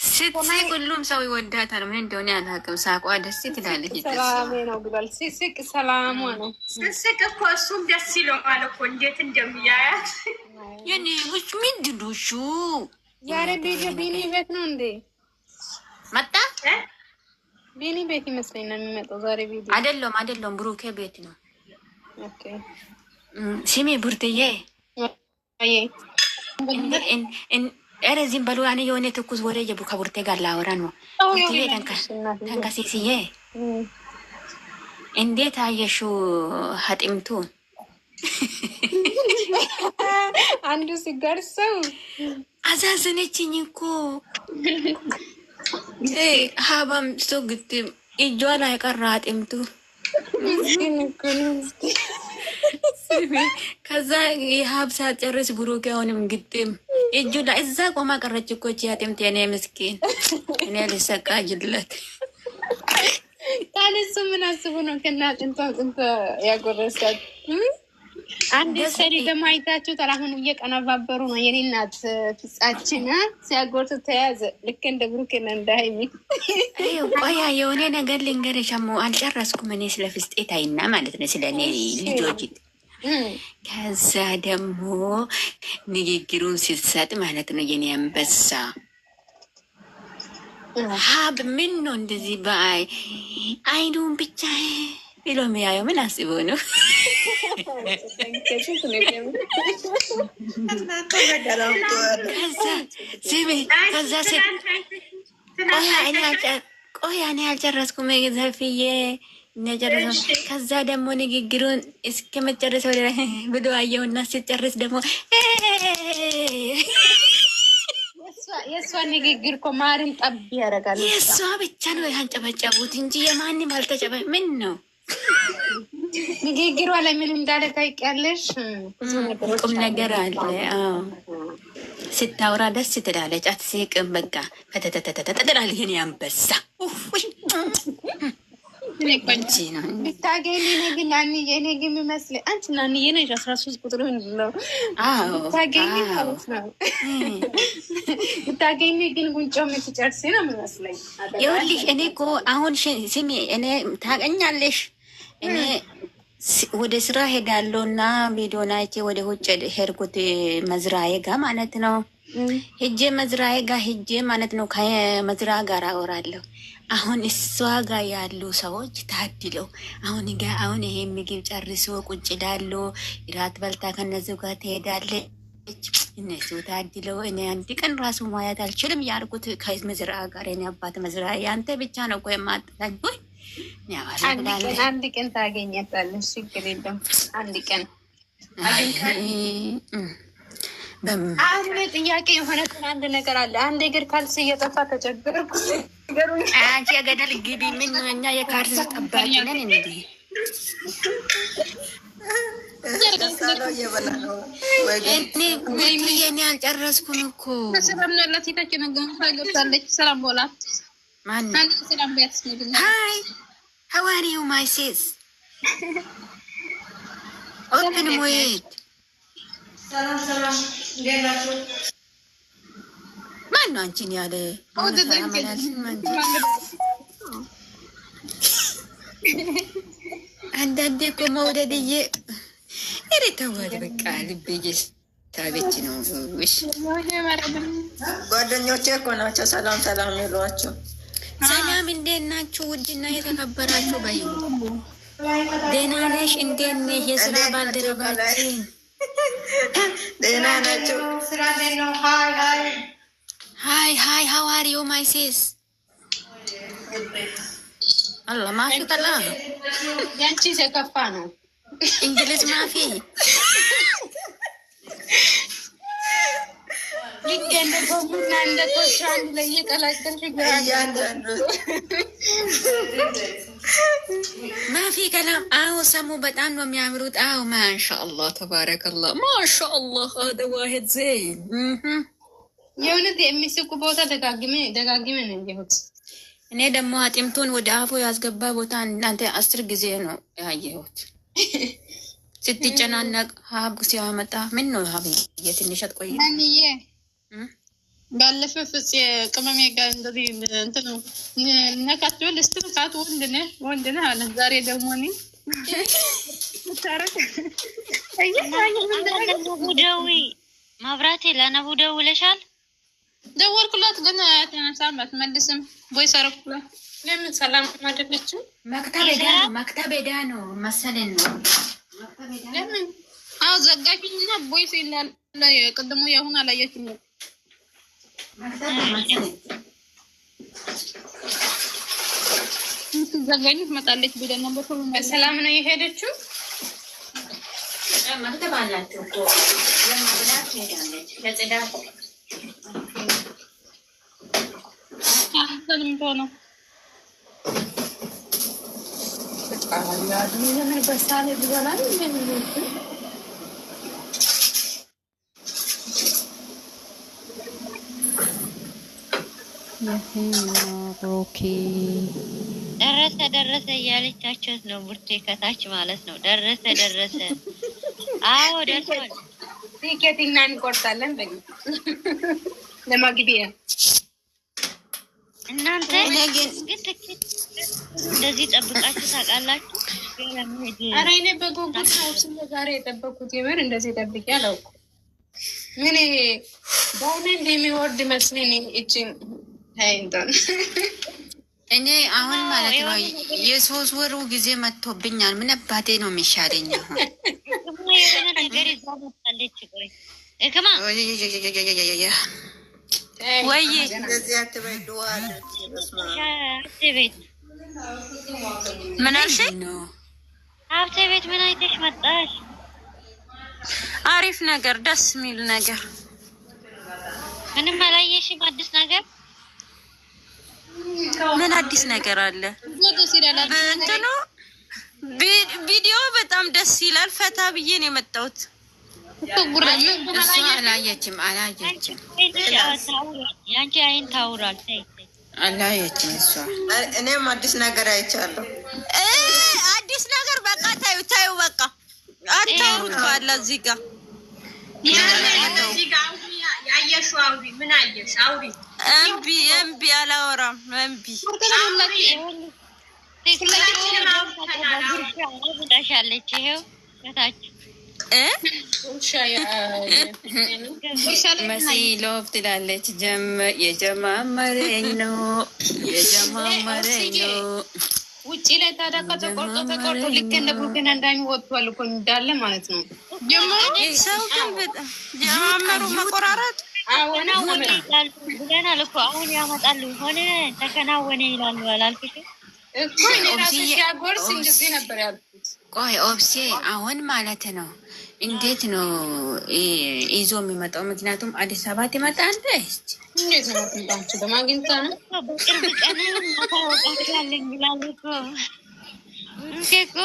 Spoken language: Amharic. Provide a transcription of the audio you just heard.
ስትስቅ ሁሉም ሰው ይወዳታል። ምን እንደሆነ አላውቅም። ሳቋ ደስ ትላለች። ሰላሜ ነው ብሏል። ሲስቅ ሰላሟ ነው። ሲስቅ እኮ እሱም ደስ ይለዋል እኮ እንዴት እንደሚያያት የኔ ውጭ ምንድን ነው እሱ? ዛሬ ቢኒ ቤት ነው እንዴ መጣ? ቢኒ ቤት ይመስለኛል የሚመጣው ዛሬ። ቪዲዮ አይደለም ብሩኬ ቤት ነው። ኦኬ ሲሚ ቡርትዬ ኧረ ዝም በሉ። እኔ የሆነ ትኩስ ወሬ ከቡርቴ ጋር ላወራ ነው። ቡርትዬ ተንከሲስዬ እንዴት አየሽው ሀጢምቱን? አንዱ ሲጋርሰው አዛዘነችኝ እኮ ሀባም ሰው ግጥም እጇ ላይ ቀረ ሀጢምቱ። ከዛ የሀብሳ ጨርስ ብሩክ አሁንም ግጥም እጁ ላይ እዛ ቆማ ቀረች እኮ ሀጢምት። የኔ ምስኪን እኔ ልሰቃይለት ታለሱ ምን አስቡ ነው ከና ጥንቷ ያጎረሳት። አንድ ሰሪ ደግሞ አይታችሁ ተራሁን እየቀነባበሩ ነው። የኔ እናት ፍጻችን ሲያጎርቱ ተያዘ። ልክ እንደ ብሩክና እንደ ሃይሚ። ቆያ የሆነ ነገር ልንገርሽ፣ አልጨረስኩም እኔ ስለ ፍስጤት አይና ማለት ነው፣ ስለ እኔ ልጆች። ከዛ ደግሞ ንግግሩን ሲሰጥ ማለት ነው የኔ አንበሳ ሀብ ምን ነው እንደዚህ በአይ አይኑን ብቻ ብሎ የሚያየው ምን አስቦ ነው? ቆያ እኔ አልጨረስኩም ዘፍዬ ነጨረሰ። ከዛ ደግሞ ንግግሩን እስከ መጨረሰው ብሎ አየውና ሲጨርስ ደግሞ የእሷ ንግግር እኮ ማርን ጠብ ያደርጋል። የእሷ ብቻ ነው ያንጨበጨቡት እንጂ የማንም አልተጨበ። ምን ነው ንግግሯ ላይ ምን እንዳለ ታውቂያለሽ? ቁም ነገር አለ። ስታውራ ደስ ትላለች፣ አትስቅም። በቃ ከተተተተተተላል ይሄን ያንበሳ ብታገኝ ግን ናንዬ እኔ ግን የሚመስለኝ አንቺ ናንዬ ነሽ 13 ቁጥር ምንድነው? ብታገኝ ማለት ነው። ብታገኝ ግን ጉንጮ የምትጨርስ ነው የሚመስለኝ። ይኸውልሽ እኔ እኮ አሁን ስሚ፣ እኔ ታገኛለሽ። እኔ ወደ ስራ ሄዳለሁ እና ቪዲዮ ናይቼ ወደ ውጭ ሄድኩት መዝራዬ ጋር ማለት ነው። ሄጄ መዝራዬ ጋር ሄጄ ማለት ነው ከመዝራ ጋር አወራለሁ። አሁን እሷ ጋር ያሉ ሰዎች ታድለው አሁን ይሄ ምግብ ጨርሶ ቁጭ ላሉ እራት በልታ ከነዚህ ጋር ትሄዳለች። እነሱ ታድለው። እኔ አንድ ቀን ራሱ ማየት አልችልም ያልኩት ከመዝራ ጋር። እኔ አባት መዝራ ያንተ ብቻ ነው እኮ የማጠላኝ። ወይ አንድ ቀን ታገኘታለሽ፣ ችግር የለም። አንድ ቀን አሁን ጥያቄ የሆነ አንድ ነገር አለ። አንድ እግር ካልሲ እየጠፋ ተቸገርኩ። አንቺ የገደል ግቢ ምን እኛ የካርስ ጠባቂ ነን እንዴ? እኔ አልጨረስኩም እኮ ሰላምናላት የታች ነገር ገብታለች። ሰላም ቦላት ማን ሰላም ቢያትስ ሃይ how are you my sis open wait ሰላም እንዴት ናችሁ? ማን ነው አንቺን ያለ? አንዳንዴ እኮ መውደድዬ እኔ ተዋት በቃ ልቤ ታቤች ነው። እሺ ጓደኞቼ እኮ ናቸው ሰላም የሚሏቸው። ሰላም እንዴት ናችሁ? ውድና የተከበራችሁ በይ ደህና ነሽ? እንዴት ነሽ? የስራ ባልደረባችን ደህና ናቸው። ስራ ነው። ሃይ how are you my sis? አላ ማፊ ከላ ያንቺ ዘከፋ ነው እንግሊዝ ማፊ እንደቆሙና እንደቆቹ አንድ ላይ እየቀላቀልሽ እያንዳንዱ ማፊ ከላም። አዎ ሰሙ በጣም ነው የሚያምሩት። አዎ ማሻአላህ ተባረከላህ ማሻአላህ هذا واحد زين የእውነት የሚስቁ ቦታ ደጋግሜ ነው እንዲሁት። እኔ ደግሞ አጥምቶን ወደ አፉ ያስገባ ቦታ እናንተ 10 ጊዜ ነው ያየሁት። ስትጨናነቅ ሀብ ሲያመጣ ምን ነው ሀብ የትንሽ አትቆይ ባለፈ ፍጽ ቅመሜ ጋር እንደዚህ እንትን ነካቸው ልስትንካት ወንድ ነህ አለ። ዛሬ ደግሞ እኔ ደዊ ማብራቴ ለነቡ ደውለሻል? ደወልኩላት ግን አትነሳም አትመልስም። ቦይ ሰረኩላት። ለምን ሰላም አይደለችም? መክተብ ሄዳ ነው መሰለኝ ነው። ለምን አዎ ዘጋችኝና ቦይ ሲላል ቅድሙ ያሁን አላየችም ነው ዘጋኝ ትመጣለች ብለን ነበር። በሰላም ነው የሄደችው። መክተብ አላችሁ እኮ ለማብላት ሄዳለች ለጽዳት ነው ኦኬ ደረሰ እያለቻቸው ነው። ቡርቴ ከታች ማለት ነው። ደረሰ። አዎ ደርሷል። ቲኬቲንግ እንቆርጣለን ለማግቢያ እናንተ ግን እንደዚህ ጠብቃችሁ ታውቃላችሁ? ኧረ እኔ በጉጉት ነው ዛሬ የጠበኩት። የምር እንደዚህ ጠብቄ አላውቅም። ምን በአሁኑ እንደሚወርድ መስሎኝ እቺን ታይንቶን እኔ አሁን ማለት ነው የሶስት ወሩ ጊዜ መጥቶብኛል። ምን አባቴ ነው የሚሻለኝ አሁን? የሆነ ነገር ይዛ መጣለች። ቆይ እከማ ወይ እንደዚህ አትበሉ አለች። ቤት ምን አልሽኝ? ሀብቴ ቤት ምን አይተሽ መጣሽ? አሪፍ ነገር፣ ደስ የሚል ነገር። ምንም አላየሽም? አዲስ ነገር ምን አዲስ ነገር አለ? እንትኑ ቪዲዮ በጣም ደስ ይላል። ፈታ ብዬ ነው የመጣሁት። እሷ አላየችም። ያንቺ አይን ታውራል። አላየችም እሷ። እኔም አዲስ ነገር አይቻለሁ። አዲስ ነገር በቃ ታዩ በቃ አታውሩት ባላ እዚህ ጋር ያየሽው አውሪ። ምን አየሽ? አውሪ። እምቢ አላወራም። እምቢ ሻለች። ይሄው ከታች መሲ ሎፍ ትላለች። የጀማመረኝ ነው። ውጭ ላይ ታዲያ ተቆርጦ ልክ እንደ ቡርኪና እንደሚወጥቷል እኮ እንዳለ ማለት ነው። ሰው ግን በጣም ጀማመሩ መቆራረጥ ብለናል እኮ አሁን ያመጣሉ። ሆነ ተከናወነ ይላሉ። አላልኩሽም እኮ ራሱ ሲያጎርስ እንደዚህ ነበር ያልኩት። ቆይ ኦብሴ አሁን ማለት ነው እንዴት ነው ይዞ የሚመጣው? ምክንያቱም አዲስ አበባ ትመጣ አንተ እንዴት ነው ትምጣችሁ? በማግኝታ ነው በቅርብ ቀን ማታወቃለኝ ይላሉ እኮ ብሩኬ እኮ